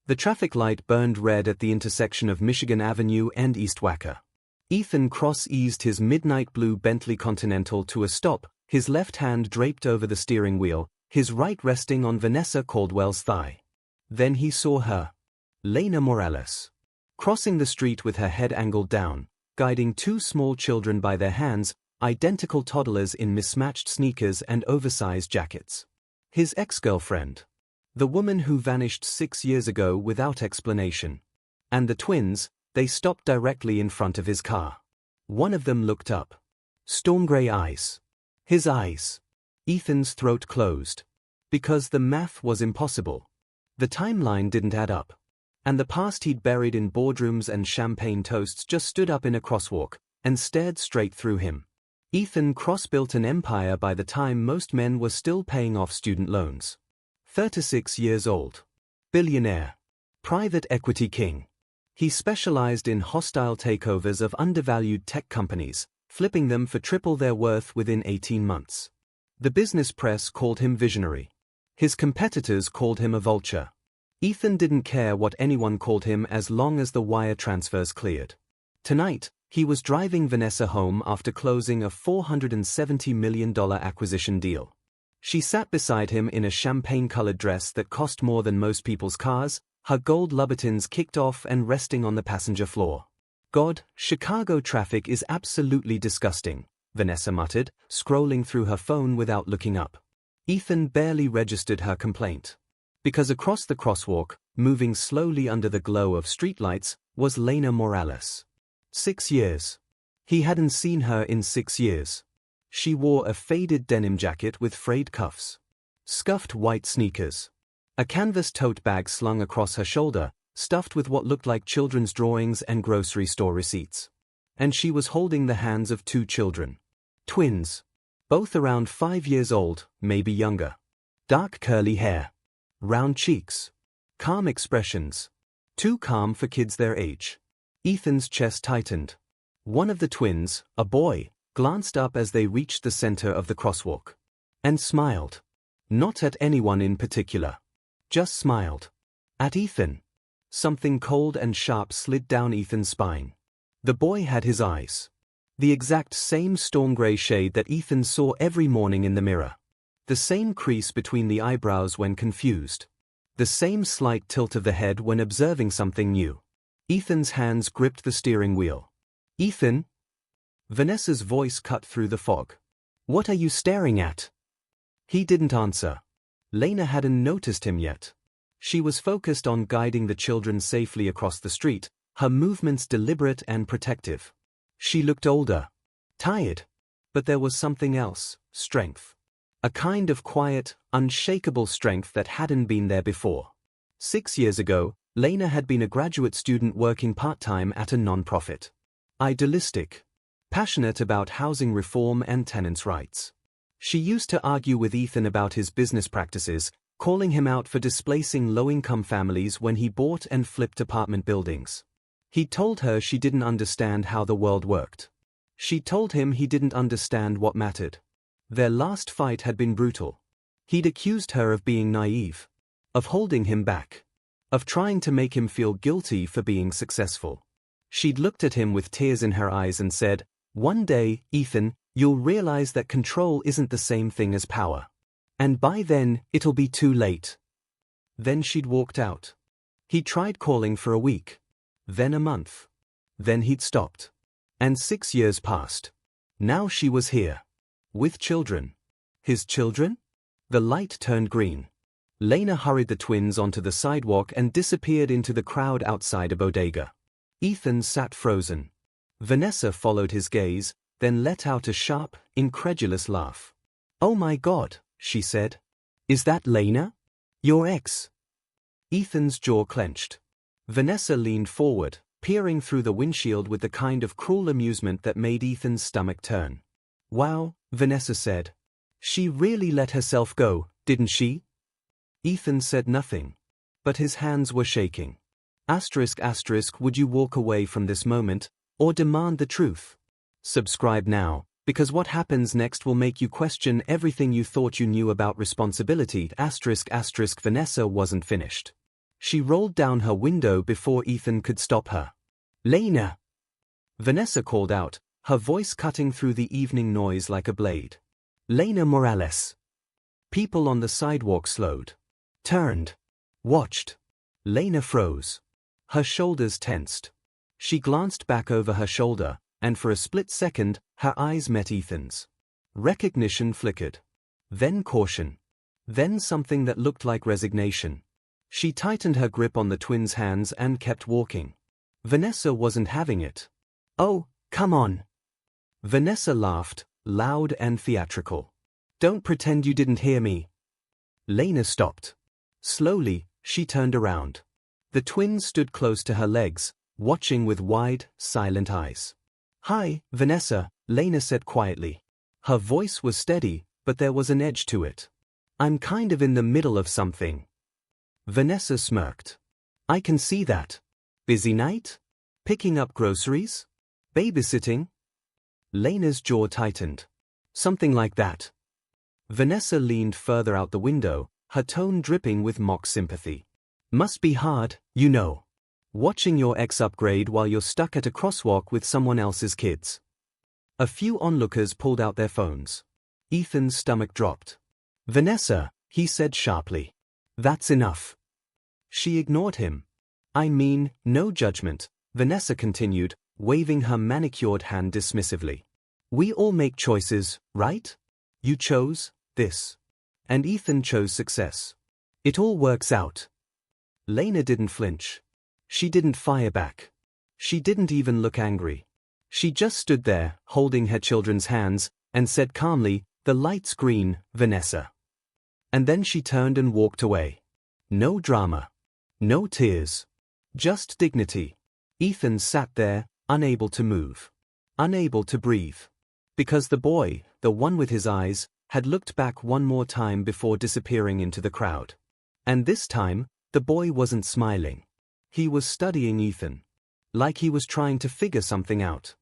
The traffic light burned red at the intersection of Michigan Avenue and East Wacker. Ethan cross-eased his midnight blue Bentley Continental to a stop, his left hand draped over the steering wheel, his right resting on Vanessa Caldwell's thigh. Then he saw her. Lena Morales. Crossing the street with her head angled down, guiding two small children by their hands, identical toddlers in mismatched sneakers and oversized jackets. His ex-girlfriend. The woman who vanished 6 years ago without explanation. And the twins, they stopped directly in front of his car. One of them looked up. Storm gray eyes. His eyes. Ethan's throat closed. Because the math was impossible. The timeline didn't add up. And the past he'd buried in boardrooms and champagne toasts just stood up in a crosswalk and stared straight through him. Ethan cross-built an empire by the time most men were still paying off student loans. 36 years old. Billionaire. Private equity king. He specialized in hostile takeovers of undervalued tech companies, flipping them for triple their worth within 18 months. The business press called him visionary. His competitors called him a vulture. Ethan didn't care what anyone called him as long as the wire transfers cleared. Tonight, he was driving Vanessa home after closing a $470 million acquisition deal. She sat beside him in a champagne-colored dress that cost more than most people's cars, her gold Louboutins kicked off and resting on the passenger floor. God, Chicago traffic is absolutely disgusting, Vanessa muttered, scrolling through her phone without looking up. Ethan barely registered her complaint. Because across the crosswalk, moving slowly under the glow of streetlights, was Lena Morales. 6 years. He hadn't seen her in 6 years. She wore a faded denim jacket with frayed cuffs. Scuffed white sneakers. A canvas tote bag slung across her shoulder, stuffed with what looked like children's drawings and grocery store receipts. And she was holding the hands of 2 children. Twins. Both around 5 years old, maybe younger. Dark curly hair. Round cheeks. Calm expressions. Too calm for kids their age. Ethan's chest tightened. One of the twins, a boy, glanced up as they reached the center of the crosswalk. And smiled. Not at anyone in particular. Just smiled. At Ethan. Something cold and sharp slid down Ethan's spine. The boy had his eyes. The exact same storm gray shade that Ethan saw every morning in the mirror. The same crease between the eyebrows when confused. The same slight tilt of the head when observing something new. Ethan's hands gripped the steering wheel. Ethan? Vanessa's voice cut through the fog. What are you staring at? He didn't answer. Lena hadn't noticed him yet. She was focused on guiding the children safely across the street, her movements deliberate and protective. She looked older. Tired. But there was something else, strength. A kind of quiet, unshakable strength that hadn't been there before. 6 years ago, Lena had been a graduate student working part-time at a non-profit. Idealistic. Passionate about housing reform and tenants' rights. She used to argue with Ethan about his business practices, calling him out for displacing low-income families when he bought and flipped apartment buildings. He told her she didn't understand how the world worked. She told him he didn't understand what mattered. Their last fight had been brutal. He'd accused her of being naive. Of holding him back. Of trying to make him feel guilty for being successful. She'd looked at him with tears in her eyes and said, "One day, Ethan, you'll realize that control isn't the same thing as power. And by then, it'll be too late." Then she'd walked out. He tried calling for a week. Then a month. Then he'd stopped. And 6 years passed. Now she was here. With children. His children? The light turned green. Lena hurried the twins onto the sidewalk and disappeared into the crowd outside a bodega. Ethan sat frozen. Vanessa followed his gaze, then let out a sharp, incredulous laugh. "Oh my God," she said. "Is that Lena? Your ex?" Ethan's jaw clenched. Vanessa leaned forward, peering through the windshield with the kind of cruel amusement that made Ethan's stomach turn. "Wow," Vanessa said. "She really let herself go, didn't she?" Ethan said nothing. But his hands were shaking. Would you walk away from this moment, or demand the truth? Subscribe now, because what happens next will make you question everything you thought you knew about responsibility. Vanessa wasn't finished. She rolled down her window before Ethan could stop her. "Lena!" Vanessa called out, her voice cutting through the evening noise like a blade. "Lena Morales." People on the sidewalk slowed, turned, watched. Lena froze. Her shoulders tensed. She glanced back over her shoulder, and for a split second, her eyes met Ethan's. Recognition flickered. Then caution. Then something that looked like resignation. She tightened her grip on the twins' hands and kept walking. Vanessa wasn't having it. "Oh, come on." Vanessa laughed, loud and theatrical. "Don't pretend you didn't hear me." Lena stopped. Slowly, she turned around. The twins stood close to her legs, watching with wide, silent eyes. "Hi, Vanessa," Lena said quietly. Her voice was steady, but there was an edge to it. "I'm kind of in the middle of something." Vanessa smirked. "I can see that. Busy night? Picking up groceries? Babysitting?" Lena's jaw tightened. "Something like that." Vanessa leaned further out the window, her tone dripping with mock sympathy. "Must be hard, you know. Watching your ex upgrade while you're stuck at a crosswalk with someone else's kids." A few onlookers pulled out their phones. Ethan's stomach dropped. "Vanessa," he said sharply. "That's enough." She ignored him. "I mean, no judgment," Vanessa continued, waving her manicured hand dismissively. "We all make choices, right? You chose this. And Ethan chose success. It all works out." Lena didn't flinch. She didn't fire back. She didn't even look angry. She just stood there, holding her children's hands, and said calmly, "The light's green, Vanessa." And then she turned and walked away. No drama. No tears. Just dignity. Ethan sat there, unable to move. Unable to breathe. Because the boy, the one with his eyes, had looked back one more time before disappearing into the crowd. And this time, the boy wasn't smiling. He was studying Ethan. Like he was trying to figure something out.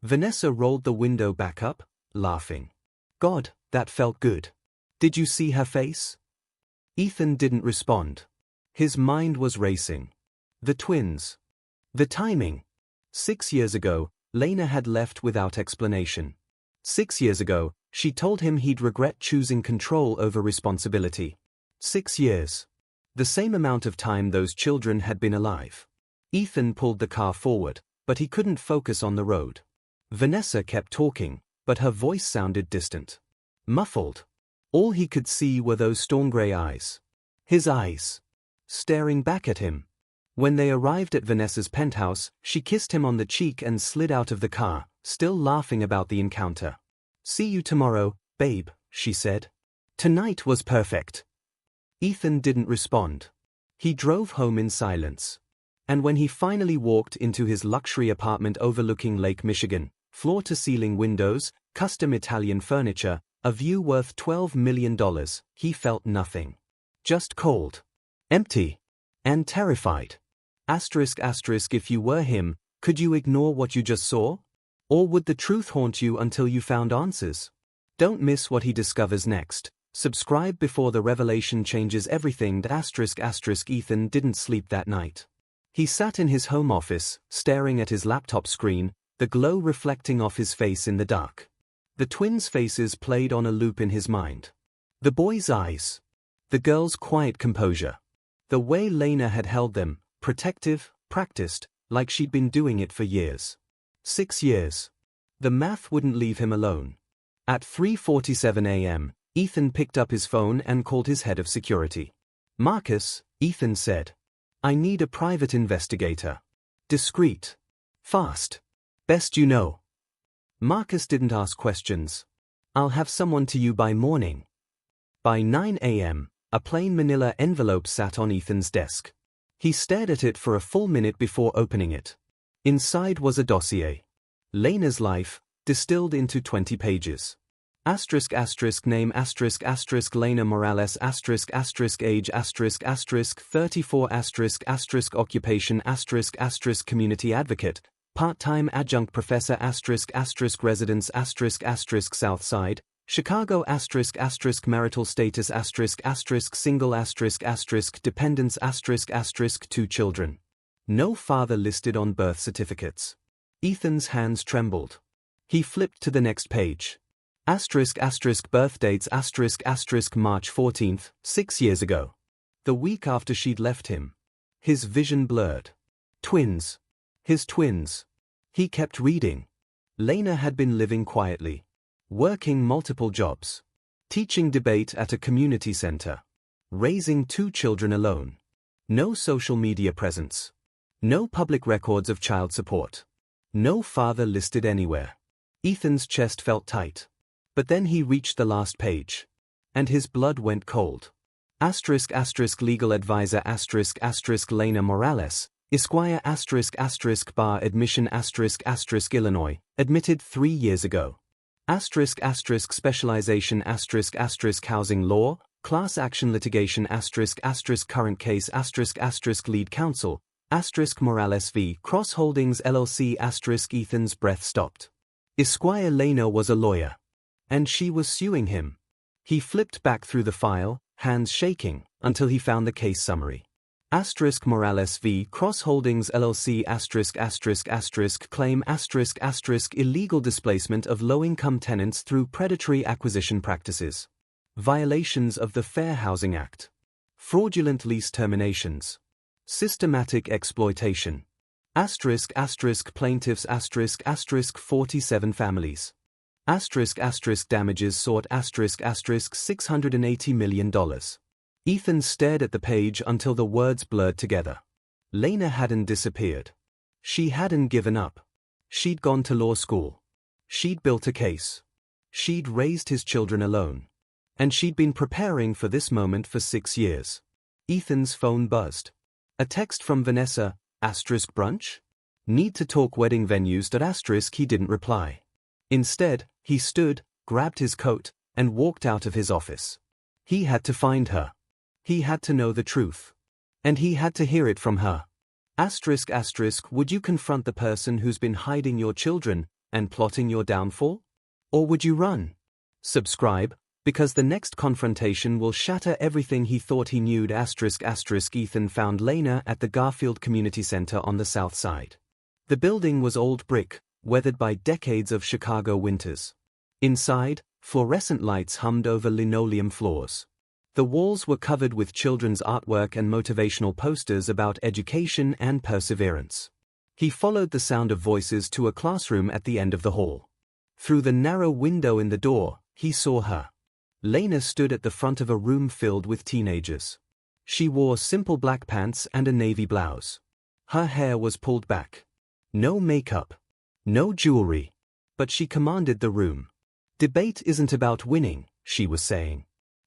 Vanessa rolled the window back up, laughing. "God, that felt good. Did you see her face?" Ethan didn't respond. His mind was racing. The twins. The timing. 6 years ago, Lena had left without explanation. 6 years ago, she told him he'd regret choosing control over responsibility. 6 years. The same amount of time those children had been alive. Ethan pulled the car forward, but he couldn't focus on the road. Vanessa kept talking, but her voice sounded distant. Muffled. All he could see were those storm-gray eyes. His eyes. Staring back at him. When they arrived at Vanessa's penthouse, she kissed him on the cheek and slid out of the car, still laughing about the encounter. "See you tomorrow, babe," she said. "Tonight was perfect." Ethan didn't respond. He drove home in silence. And when he finally walked into his luxury apartment overlooking Lake Michigan, floor-to-ceiling windows, custom Italian furniture, a view worth $12 million, he felt nothing. Just cold. Empty. And terrified. If you were him, could you ignore what you just saw? Or would the truth haunt you until you found answers? Don't miss what he discovers next. Subscribe before the revelation changes everything. Ethan didn't sleep that night. He sat in his home office, staring at his laptop screen, the glow reflecting off his face in the dark. The twins' faces played on a loop in his mind. The boy's eyes. The girl's quiet composure. The way Lena had held them, protective, practiced, like she'd been doing it for years. 6 years. The math wouldn't leave him alone. At 3:47 a.m., Ethan picked up his phone and called his head of security. "Marcus," Ethan said. "I need a private investigator. Discreet. Fast. Best you know." Marcus didn't ask questions. "I'll have someone to you by morning." By 9 a.m., a plain manila envelope sat on Ethan's desk. He stared at it for a full minute before opening it. Inside was a dossier. Lena's life, distilled into 20 pages. Name Lena Morales age 34 occupation community advocate, part-time adjunct professor residence South Side, Chicago marital status single dependents 2 children. No father listed on birth certificates. Ethan's hands trembled. He flipped to the next page. Birth dates March 14th, 6 years ago. The week after she'd left him. His vision blurred. Twins. His twins. He kept reading. Lena had been living quietly. Working multiple jobs. Teaching debate at a community center. Raising 2 children alone. No social media presence. No public records of child support. No father listed anywhere. Ethan's chest felt tight. But then he reached the last page. And his blood went cold. Legal advisor Lena Morales, Esquire bar admission Illinois, admitted 3 years ago. Specialization housing law, class action litigation current case lead counsel, Morales v. Cross Holdings LLC Ethan's breath stopped. Esquire Lena was a lawyer. And she was suing him. He flipped back through the file, hands shaking, until he found the case summary. Morales v. Cross Holdings LLC claim illegal displacement of low-income tenants through predatory acquisition practices. Violations of the Fair Housing Act. Fraudulent lease terminations. Systematic exploitation. Plaintiffs 47 families. Damages sought $680 million. Ethan stared at the page until the words blurred together. Lena hadn't disappeared. She hadn't given up. She'd gone to law school. She'd built a case. She'd raised his children alone. And she'd been preparing for this moment for 6 years. Ethan's phone buzzed. A text from Vanessa, brunch? Need to talk wedding venues. He didn't reply. Instead, he stood, grabbed his coat, and walked out of his office. He had to find her. He had to know the truth. And he had to hear it from her. Would you confront the person who's been hiding your children and plotting your downfall? Or would you run? Subscribe, because the next confrontation will shatter everything he thought he knew. Ethan found Lena at the Garfield Community Center on the south side. The building was old brick, weathered by decades of Chicago winters. Inside, fluorescent lights hummed over linoleum floors. The walls were covered with children's artwork and motivational posters about education and perseverance. He followed the sound of voices to a classroom at the end of the hall. Through the narrow window in the door, he saw her. Lena stood at the front of a room filled with teenagers. She wore simple black pants and a navy blouse. Her hair was pulled back. No makeup. No jewelry. But she commanded the room. Debate isn't about winning, she was saying.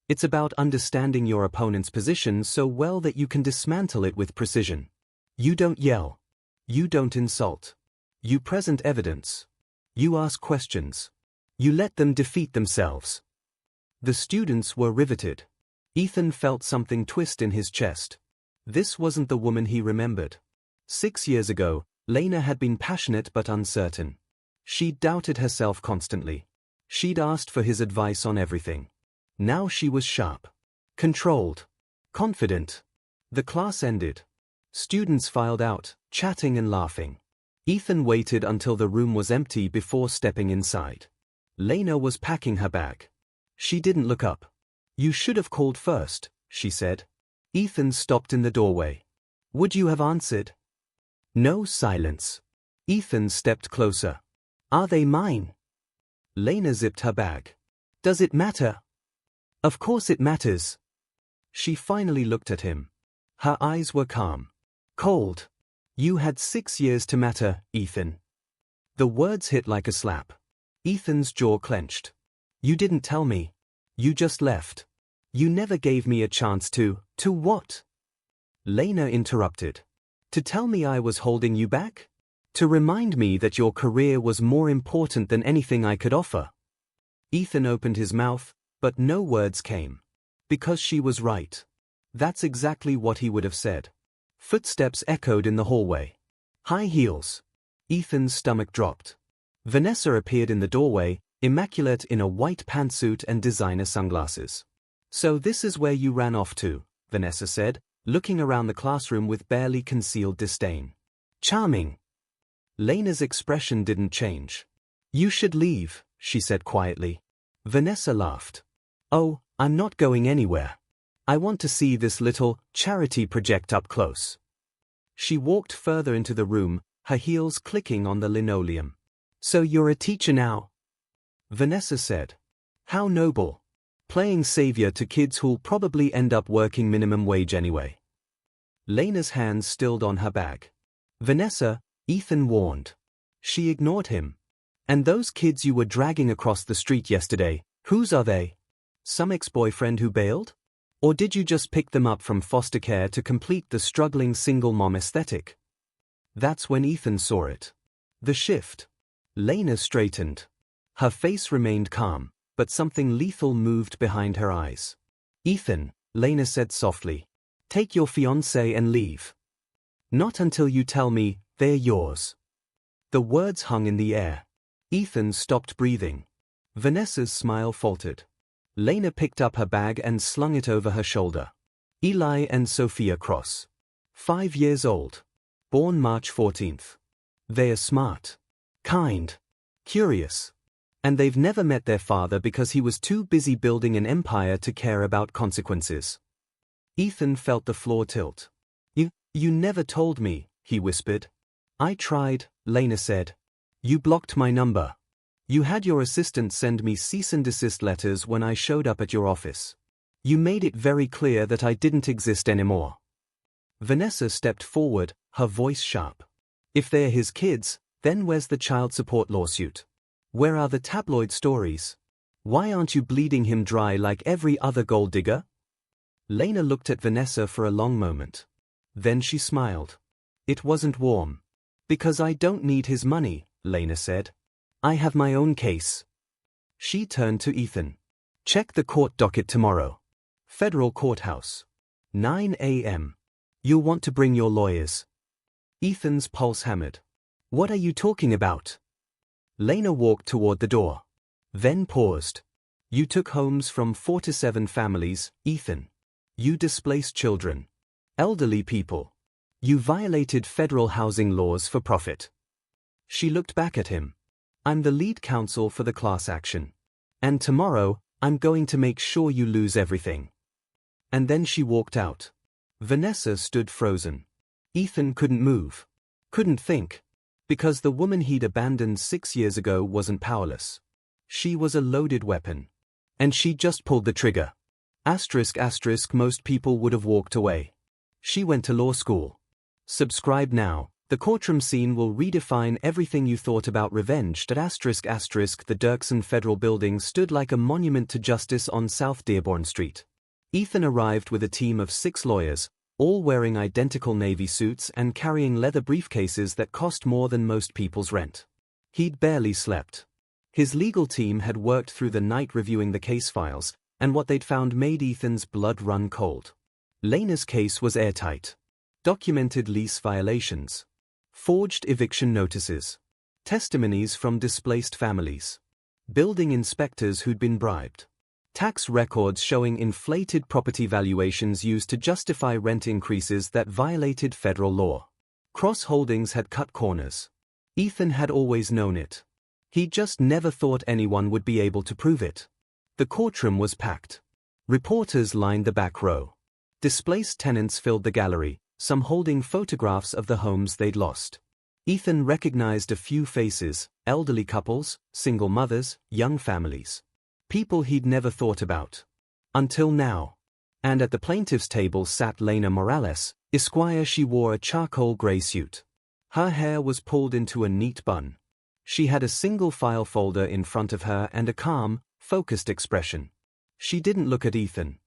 It's about understanding your opponent's position so well that you can dismantle it with precision. You don't yell. You don't insult. You present evidence. You ask questions. You let them defeat themselves. The students were riveted. Ethan felt something twist in his chest. This wasn't the woman he remembered. 6 years ago, Lena had been passionate but uncertain. She'd doubted herself constantly. She'd asked for his advice on everything. Now she was sharp. Controlled. Confident. The class ended. Students filed out, chatting and laughing. Ethan waited until the room was empty before stepping inside. Lena was packing her bag. She didn't look up. You should have called first, she said. Ethan stopped in the doorway. Would you have answered? No. Silence. Ethan stepped closer. Are they mine? Lena zipped her bag. Does it matter? Of course it matters. She finally looked at him. Her eyes were calm. Cold. You had 6 years to matter, Ethan. The words hit like a slap. Ethan's jaw clenched. You didn't tell me. You just left. You never gave me a chance to what? Lena interrupted. To tell me I was holding you back? To remind me that your career was more important than anything I could offer. Ethan opened his mouth, but no words came. Because she was right. That's exactly what he would have said. Footsteps echoed in the hallway. High heels. Ethan's stomach dropped. Vanessa appeared in the doorway, immaculate in a white pantsuit and designer sunglasses. "So this is where you ran off to," Vanessa said, looking around the classroom with barely concealed disdain. "Charming." Lena's expression didn't change. "You should leave," she said quietly. Vanessa laughed. "Oh, I'm not going anywhere. I want to see this little charity project up close." She walked further into the room, her heels clicking on the linoleum. "So you're a teacher now?" Vanessa said. "How noble. Playing savior to kids who'll probably end up working minimum wage anyway." Lena's hands stilled on her bag. "Vanessa," Ethan warned. She ignored him. "And those kids you were dragging across the street yesterday, whose are they? Some ex-boyfriend who bailed? Or did you just pick them up from foster care to complete the struggling single mom aesthetic?" That's when Ethan saw it. The shift. Lena straightened. Her face remained calm, but something lethal moved behind her eyes. "Ethan," Lena said softly, "take your fiancée and leave. Not until you tell me they're yours." The words hung in the air. Ethan stopped breathing. Vanessa's smile faltered. Lena picked up her bag and slung it over her shoulder. "Eli and Sophia Cross. 5 years old. Born March 14th. They're smart, kind, curious. And they've never met their father because he was too busy building an empire to care about consequences." Ethan felt the floor tilt. You never told me," he whispered. "I tried," Lena said. "You blocked my number. You had your assistant send me cease and desist letters when I showed up at your office. You made it very clear that I didn't exist anymore." Vanessa stepped forward, her voice sharp. "If they're his kids, then where's the child support lawsuit? Where are the tabloid stories? Why aren't you bleeding him dry like every other gold digger?" Lena looked at Vanessa for a long moment. Then she smiled. It wasn't warm. "Because I don't need his money," Lena said. "I have my own case." She turned to Ethan. "Check the court docket tomorrow. Federal Courthouse. 9 a.m. You'll want to bring your lawyers." Ethan's pulse hammered. "What are you talking about?" Lena walked toward the door. Then paused. "You took homes from 4 to 7 families, Ethan. You displaced children. Elderly people. You violated federal housing laws for profit." She looked back at him. "I'm the lead counsel for the class action. And tomorrow, I'm going to make sure you lose everything." And then she walked out. Vanessa stood frozen. Ethan couldn't move. Couldn't think. Because the woman he'd abandoned 6 years ago wasn't powerless. She was a loaded weapon. And she just pulled the trigger. ***, most people would have walked away. She went to law school. Subscribe now. The courtroom scene will redefine everything you thought about revenge. The Dirksen Federal Building stood like a monument to justice on South Dearborn Street. Ethan arrived with a team of 6 lawyers, all wearing identical navy suits and carrying leather briefcases that cost more than most people's rent. He'd barely slept. His legal team had worked through the night reviewing the case files, and what they'd found made Ethan's blood run cold. Lena's case was airtight. Documented lease violations. Forged eviction notices. Testimonies from displaced families. Building inspectors who'd been bribed. Tax records showing inflated property valuations used to justify rent increases that violated federal law. Cross Holdings had cut corners. Ethan had always known it. He just never thought anyone would be able to prove it. The courtroom was packed. Reporters lined the back row. Displaced tenants filled the gallery, some holding photographs of the homes they'd lost. Ethan recognized a few faces: elderly couples, single mothers, young families. People he'd never thought about. Until now. And at the plaintiff's table sat Lena Morales, Esquire. She wore a charcoal gray suit. Her hair was pulled into a neat bun. She had a single file folder in front of her and a calm, focused expression. She didn't look at Ethan.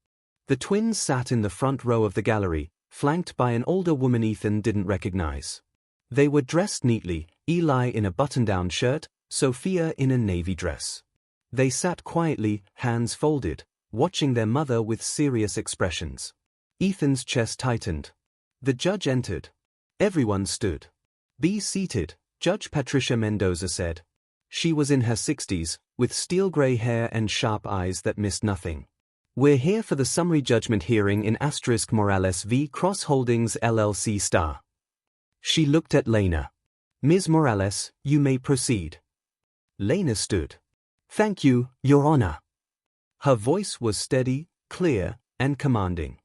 The twins sat in the front row of the gallery, flanked by an older woman Ethan didn't recognize. They were dressed neatly, Eli in a button-down shirt, Sophia in a navy dress. They sat quietly, hands folded, watching their mother with serious expressions. Ethan's chest tightened. The judge entered. Everyone stood. "Be seated," Judge Patricia Mendoza said. She was in her 60s, with steel-grey hair and sharp eyes that missed nothing. "We're here for the summary judgment hearing in * Morales v. Cross Holdings LLC star." She looked at Lena. "Ms. Morales, you may proceed." Lena stood. "Thank you, Your Honor." Her voice was steady, clear, and commanding.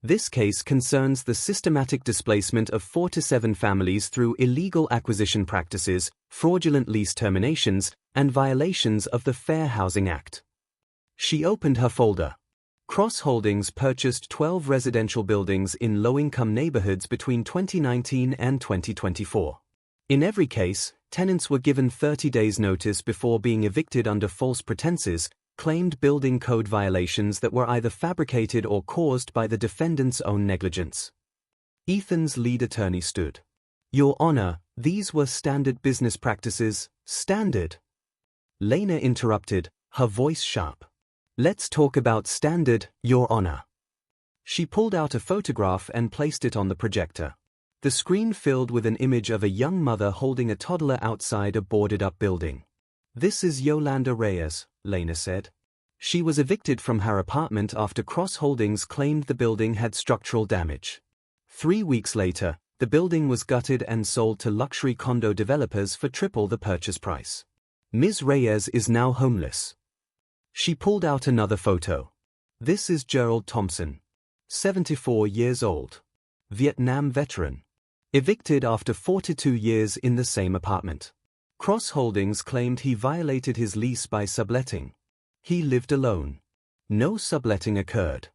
This case concerns the systematic displacement of 4 to 7 families through illegal acquisition practices, fraudulent lease terminations, and violations of the Fair Housing Act. She opened her folder. Cross Holdings purchased 12 residential buildings in low-income neighborhoods between 2019 and 2024. In every case, tenants were given 30 days' notice before being evicted under false pretenses, claimed building code violations that were either fabricated or caused by the defendant's own negligence. Ethan's lead attorney stood. "Your Honor, these were standard business practices." "Standard?" Lena interrupted, her voice sharp. "Let's talk about standard, Your Honor." She pulled out a photograph and placed it on the projector. The screen filled with an image of a young mother holding a toddler outside a boarded-up building. "This is Yolanda Reyes," Lena said. She was evicted from her apartment after Cross Holdings claimed the building had structural damage. 3 weeks later, the building was gutted and sold to luxury condo developers for triple the purchase price. Ms. Reyes is now homeless. She pulled out another photo. "This is Gerald Thompson, 74 years old. Vietnam veteran. Evicted after 42 years in the same apartment. Cross Holdings claimed he violated his lease by subletting. He lived alone. No subletting occurred.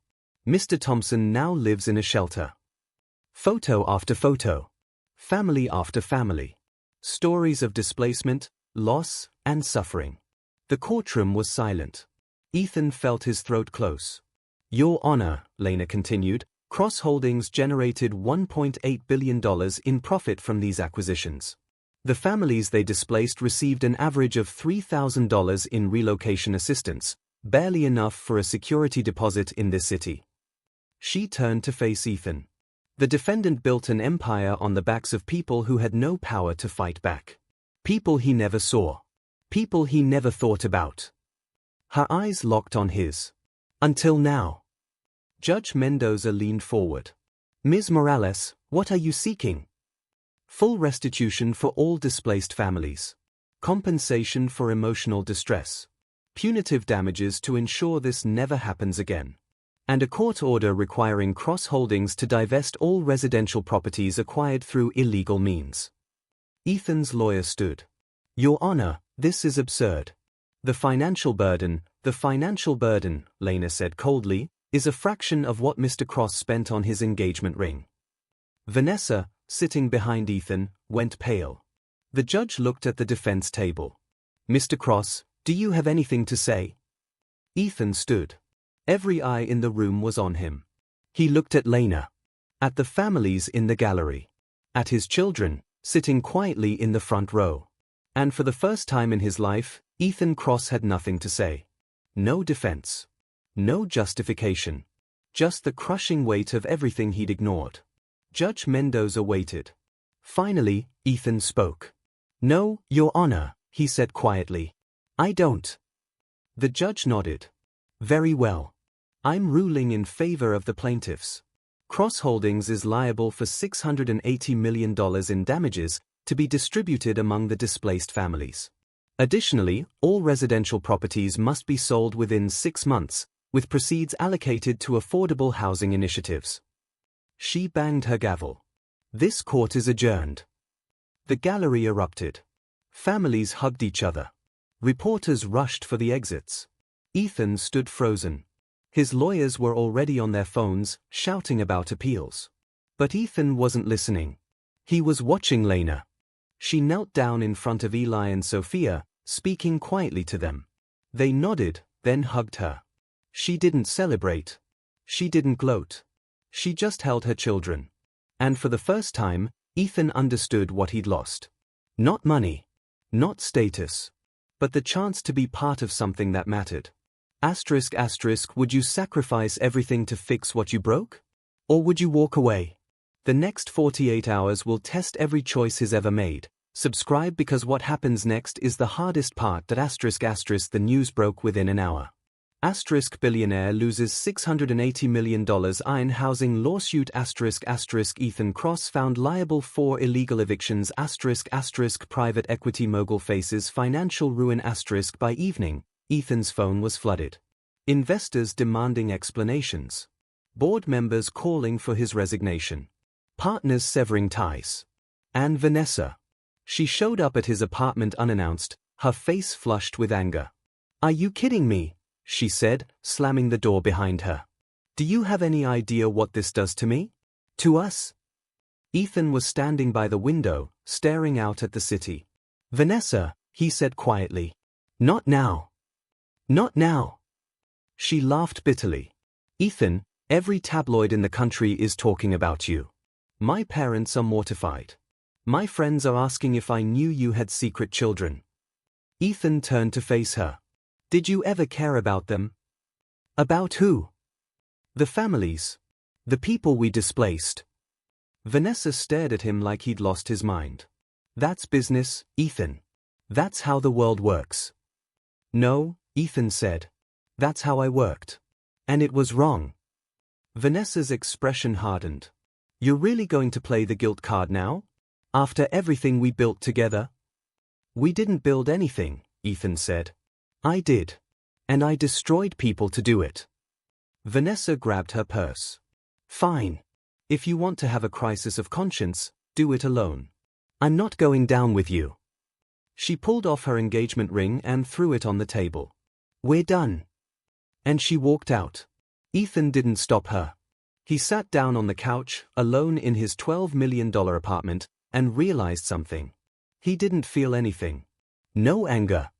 Mr. Thompson now lives in a shelter." Photo after photo. Family after family. Stories of displacement, loss, and suffering. The courtroom was silent. Ethan felt his throat close. "Your Honor," Lena continued, "Cross Holdings generated $1.8 billion in profit from these acquisitions. The families they displaced received an average of $3,000 in relocation assistance, barely enough for a security deposit in this city." She turned to face Ethan. The defendant built an empire on the backs of people who had no power to fight back. People he never saw. People he never thought about. Her eyes locked on his. "Until now." Judge Mendoza leaned forward. "Ms. Morales, what are you seeking?" "Full restitution for all displaced families. Compensation for emotional distress. Punitive damages to ensure this never happens again. And a court order requiring Cross Holdings to divest all residential properties acquired through illegal means." Ethan's lawyer stood. "Your Honor, this is absurd. The financial burden, Lena said coldly, is a fraction of what Mr. Cross spent on his engagement ring." Vanessa, sitting behind Ethan, went pale. The judge looked at the defense table. "Mr. Cross, do you have anything to say?" Ethan stood. Every eye in the room was on him. He looked at Lena. At the families in the gallery. At his children, sitting quietly in the front row. And for the first time in his life, Ethan Cross had nothing to say. No defense. No justification. Just the crushing weight of everything he'd ignored. Judge Mendoza waited. Finally, Ethan spoke. "No, Your Honor," he said quietly. "I don't." The judge nodded. "Very well. I'm ruling in favor of the plaintiffs. Cross Holdings is liable for $680 million in damages to be distributed among the displaced families. Additionally, all residential properties must be sold within 6 months, with proceeds allocated to affordable housing initiatives." She banged her gavel. "This court is adjourned." The gallery erupted. Families hugged each other. Reporters rushed for the exits. Ethan stood frozen. His lawyers were already on their phones, shouting about appeals. But Ethan wasn't listening. He was watching Lena. She knelt down in front of Eli and Sophia, speaking quietly to them. They nodded, then hugged her. She didn't celebrate. She didn't gloat. She just held her children. And for the first time, Ethan understood what he'd lost. Not money. Not status. But the chance to be part of something that mattered. ***, would you sacrifice everything to fix what you broke? Or would you walk away? The next 48 hours will test every choice he's ever made, Subscribe because what happens next is the hardest part. The news broke within an hour. Billionaire loses $680 million in housing lawsuit. Ethan Cross found liable for illegal evictions. Private equity mogul faces financial ruin. By evening, Ethan's phone was flooded. Investors demanding explanations. Board members calling for his resignation. Partners severing ties. And Vanessa. She showed up at his apartment unannounced, her face flushed with anger. "Are you kidding me?" she said, slamming the door behind her. "Do you have any idea what this does to me? To us?" Ethan was standing by the window, staring out at the city. "Vanessa," he said quietly. "Not now. Not now." She laughed bitterly. "Ethan, every tabloid in the country is talking about you. My parents are mortified. My friends are asking if I knew you had secret children." Ethan turned to face her. "Did you ever care about them?" "About who?" "The families. The people we displaced." Vanessa stared at him like he'd lost his mind. "That's business, Ethan. That's how the world works." "No," Ethan said. "That's how I worked. And it was wrong." Vanessa's expression hardened. "You're really going to play the guilt card now? After everything we built together?" "We didn't build anything," Ethan said. "I did. And I destroyed people to do it." Vanessa grabbed her purse. "Fine. If you want to have a crisis of conscience, do it alone. I'm not going down with you." She pulled off her engagement ring and threw it on the table. "We're done." And she walked out. Ethan didn't stop her. He sat down on the couch, alone in his $12 million apartment, and realized something. He didn't feel anything. No anger.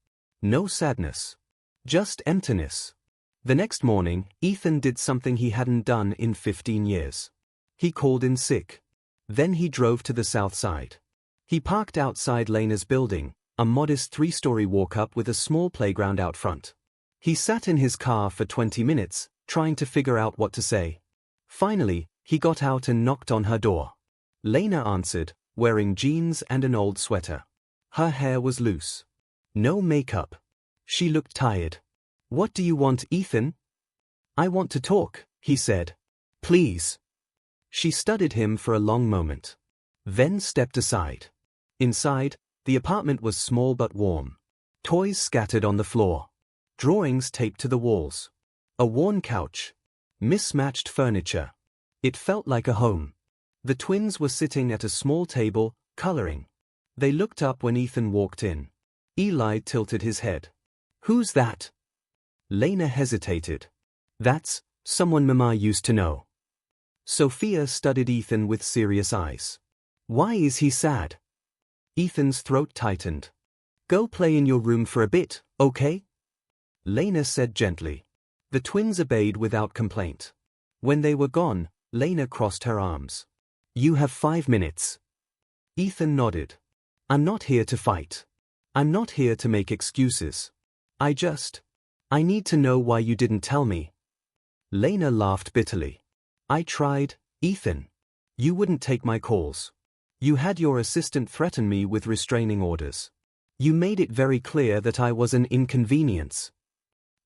No sadness. Just emptiness. The next morning, Ethan did something he hadn't done in 15 years. He called in sick. Then he drove to the south side. He parked outside Lena's building, a modest 3-story walk-up with a small playground out front. He sat in his car for 20 minutes, trying to figure out what to say. Finally, he got out and knocked on her door. Lena answered, wearing jeans and an old sweater. Her hair was loose. No makeup. She looked tired. "What do you want, Ethan?" "I want to talk," he said. "Please." She studied him for a long moment. Then stepped aside. Inside, the apartment was small but warm. Toys scattered on the floor. Drawings taped to the walls. A worn couch. Mismatched furniture. It felt like a home. The twins were sitting at a small table, coloring. They looked up when Ethan walked in. Eli tilted his head. "Who's that?" Lena hesitated. "That's someone Mama used to know." Sophia studied Ethan with serious eyes. "Why is he sad?" Ethan's throat tightened. "Go play in your room for a bit, okay?" Lena said gently. The twins obeyed without complaint. When they were gone, Lena crossed her arms. "You have 5 minutes." Ethan nodded. "I'm not here to fight. I'm not here to make excuses. I need to know why you didn't tell me." Lena laughed bitterly. "I tried, Ethan. You wouldn't take my calls. You had your assistant threaten me with restraining orders. You made it very clear that I was an inconvenience."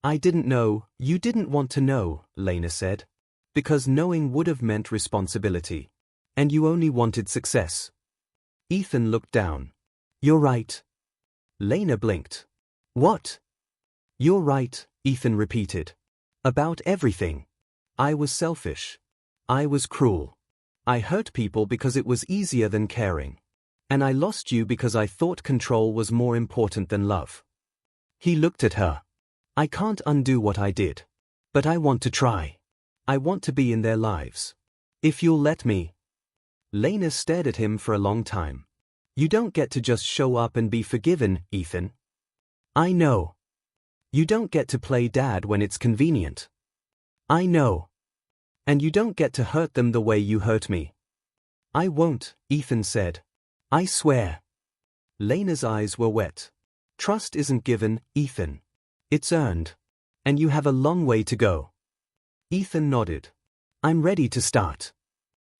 "I didn't know, you didn't want to know," Lena said. "Because knowing would have meant responsibility. And you only wanted success." Ethan looked down. "You're right." Lena blinked. "What?" "You're right," Ethan repeated. "About everything. I was selfish. I was cruel. I hurt people because it was easier than caring. And I lost you because I thought control was more important than love." He looked at her. "I can't undo what I did. But I want to try. I want to be in their lives. If you'll let me." Lena stared at him for a long time. "You don't get to just show up and be forgiven, Ethan." "I know. You don't get to play dad when it's convenient." "I know. And you don't get to hurt them the way you hurt me." "I won't," Ethan said. "I swear." Lena's eyes were wet. "Trust isn't given, Ethan. It's earned. And you have a long way to go." Ethan nodded. "I'm ready to start."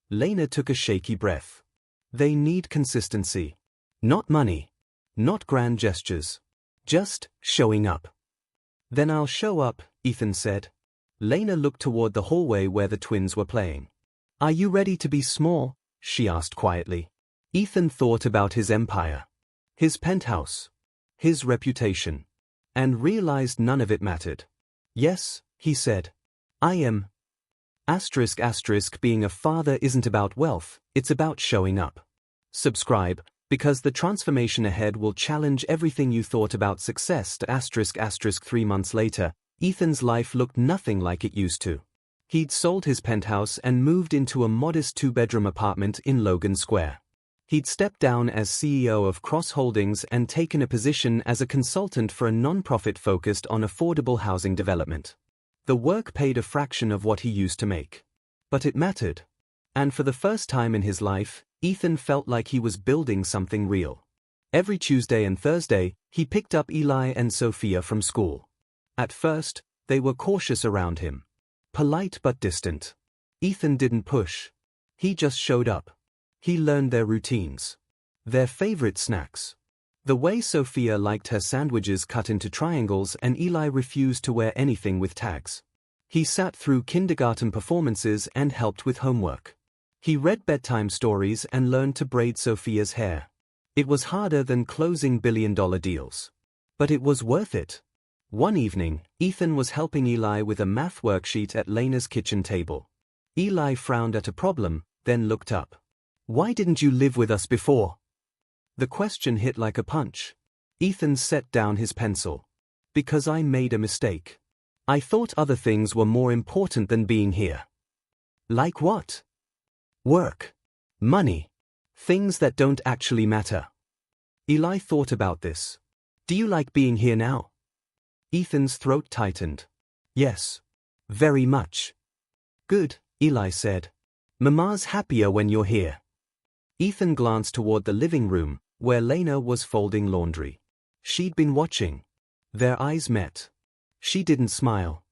Lena took a shaky breath. "They need consistency. Not money. Not grand gestures. Just showing up. Then I'll show up, Ethan said. Lena looked toward the hallway where the twins were playing. Are you ready to be small? She asked quietly. Ethan thought about his empire. His penthouse. His reputation. And realized none of it mattered. Yes, he said. I am. Being a father isn't about wealth, it's about showing up. Subscribe, because the transformation ahead will challenge everything you thought about success. 3 months later, Ethan's life looked nothing like it used to. He'd sold his penthouse and moved into a modest 2-bedroom apartment in Logan Square. He'd stepped down as CEO of Cross Holdings and taken a position as a consultant for a non-profit focused on affordable housing development. The work paid a fraction of what he used to make. But it mattered. And for the first time in his life, Ethan felt like he was building something real. Every Tuesday and Thursday, he picked up Eli and Sophia from school. At first, they were cautious around him. Polite but distant. Ethan didn't push. He just showed up. He learned their routines. Their favorite snacks. The way Sophia liked her sandwiches cut into triangles and Eli refused to wear anything with tags. He sat through kindergarten performances and helped with homework. He read bedtime stories and learned to braid Sophia's hair. It was harder than closing billion-dollar deals. But it was worth it. One evening, Ethan was helping Eli with a math worksheet at Lena's kitchen table. Eli frowned at a problem, then looked up. Why didn't you live with us before? The question hit like a punch. Ethan set down his pencil. Because I made a mistake. I thought other things were more important than being here. Like what? Work. Money. Things that don't actually matter. Eli thought about this. Do you like being here now? Ethan's throat tightened. Yes. Very much. Good, Eli said. Mama's happier when you're here. Ethan glanced toward the living room, where Lena was folding laundry. She'd been watching. Their eyes met. She didn't smile.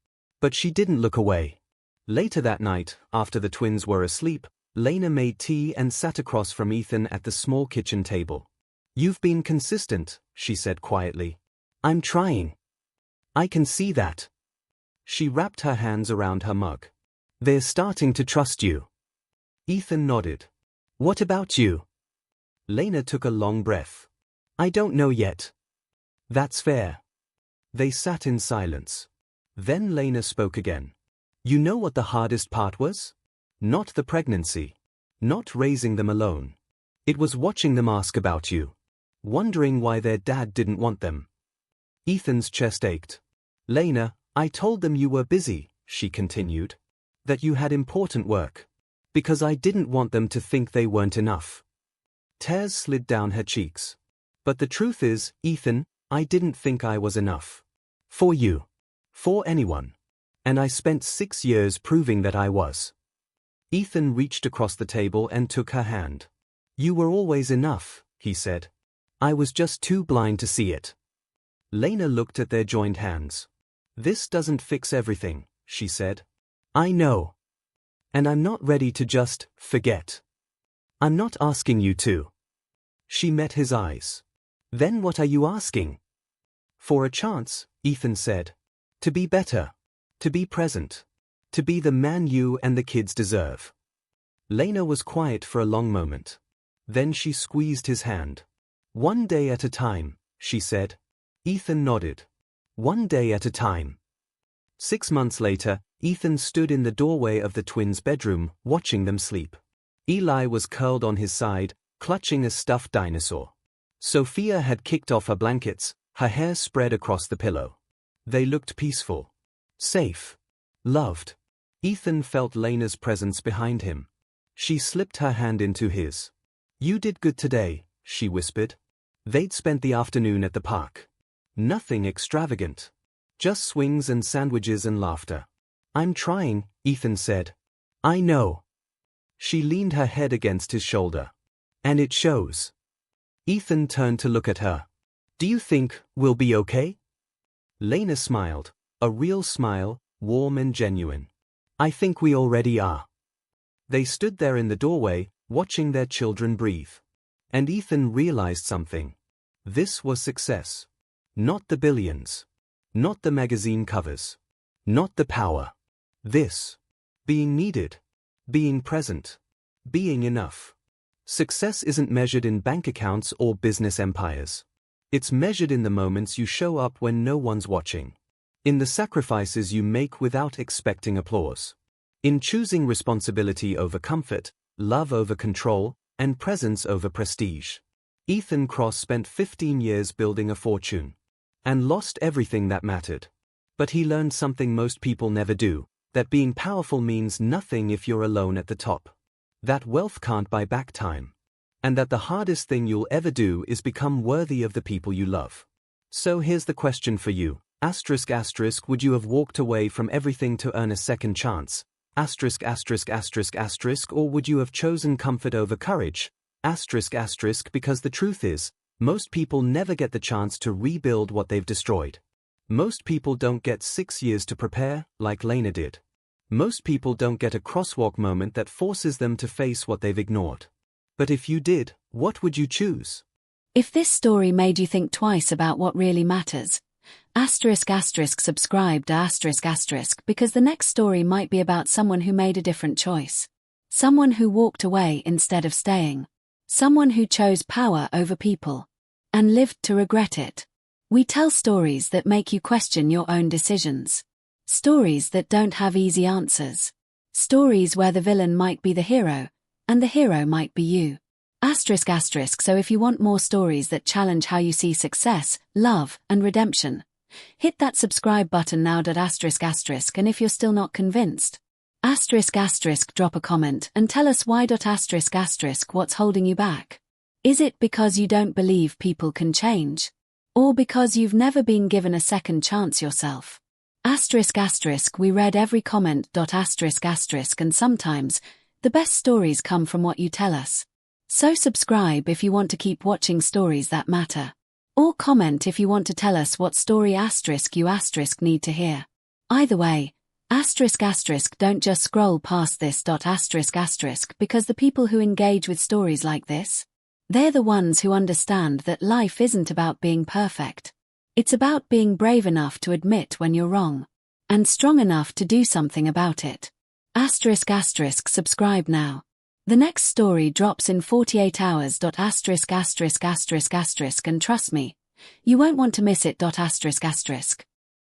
But she didn't look away. Later that night, after the twins were asleep, Lena made tea and sat across from Ethan at the small kitchen table. You've been consistent, she said quietly. I'm trying. I can see that. She wrapped her hands around her mug. They're starting to trust you. Ethan nodded. What about you? Lena took a long breath. I don't know yet. That's fair. They sat in silence. Then Lena spoke again. You know what the hardest part was? Not the pregnancy. Not raising them alone. It was watching them ask about you. Wondering why their dad didn't want them. Ethan's chest ached. Lena, I told them you were busy, she continued. That you had important work. Because I didn't want them to think they weren't enough. Tears slid down her cheeks. But the truth is, Ethan, I didn't think I was enough. For you. For anyone. And I spent 6 years proving that I was. Ethan reached across the table and took her hand. You were always enough, he said. I was just too blind to see it. Lena looked at their joined hands. This doesn't fix everything, she said. I know. And I'm not ready to just forget. I'm not asking you to. She met his eyes. Then what are you asking? For a chance, Ethan said. To be better. To be present. To be the man you and the kids deserve. Lena was quiet for a long moment. Then she squeezed his hand. One day at a time, she said. Ethan nodded. One day at a time. 6 months later, Ethan stood in the doorway of the twins' bedroom, watching them sleep. Eli was curled on his side, clutching a stuffed dinosaur. Sophia had kicked off her blankets, her hair spread across the pillow. They looked peaceful. Safe. Loved. Ethan felt Lena's presence behind him. She slipped her hand into his. You did good today, she whispered. They'd spent the afternoon at the park. Nothing extravagant. Just swings and sandwiches and laughter. I'm trying, Ethan said. I know. She leaned her head against his shoulder. And it shows. Ethan turned to look at her. Do you think we'll be okay? Lena smiled, a real smile, warm and genuine. I think we already are. They stood there in the doorway, watching their children breathe. And Ethan realized something. This was success. Not the billions. Not the magazine covers. Not the power. This. Being needed. Being present. Being enough. Success isn't measured in bank accounts or business empires. It's measured in the moments you show up when no one's watching. In the sacrifices you make without expecting applause. In choosing responsibility over comfort, love over control, and presence over prestige. Ethan Kross spent 15 years building a fortune. And lost everything that mattered. But he learned something most people never do, that being powerful means nothing if you're alone at the top. That wealth can't buy back time. And that the hardest thing you'll ever do is become worthy of the people you love. So here's the question for you. Would you have walked away from everything to earn a second chance? Or would you have chosen comfort over courage? Because the truth is, most people never get the chance to rebuild what they've destroyed. Most people don't get 6 years to prepare, like Lena did. Most people don't get a crosswalk moment that forces them to face what they've ignored. But if you did, what would you choose? If this story made you think twice about what really matters, subscribe to **, because the next story might be about someone who made a different choice. Someone who walked away instead of staying. Someone who chose power over people. And lived to regret it. We tell stories that make you question your own decisions. Stories that don't have easy answers. Stories where the villain might be the hero, and the hero might be you. So if you want more stories that challenge how you see success, love, and redemption, hit that subscribe button now. And if you're still not convinced, drop a comment and tell us why. What's holding you back? Is it because you don't believe people can change? Or because you've never been given a second chance yourself? We read every comment. And sometimes, the best stories come from what you tell us. So subscribe if you want to keep watching stories that matter. Or comment if you want to tell us what story you need to hear. Either way, don't just scroll past this. Because the people who engage with stories like this, they're the ones who understand that life isn't about being perfect. It's about being brave enough to admit when you're wrong. And strong enough to do something about it. Subscribe now. The next story drops in 48 hours. And trust me, you won't want to miss it.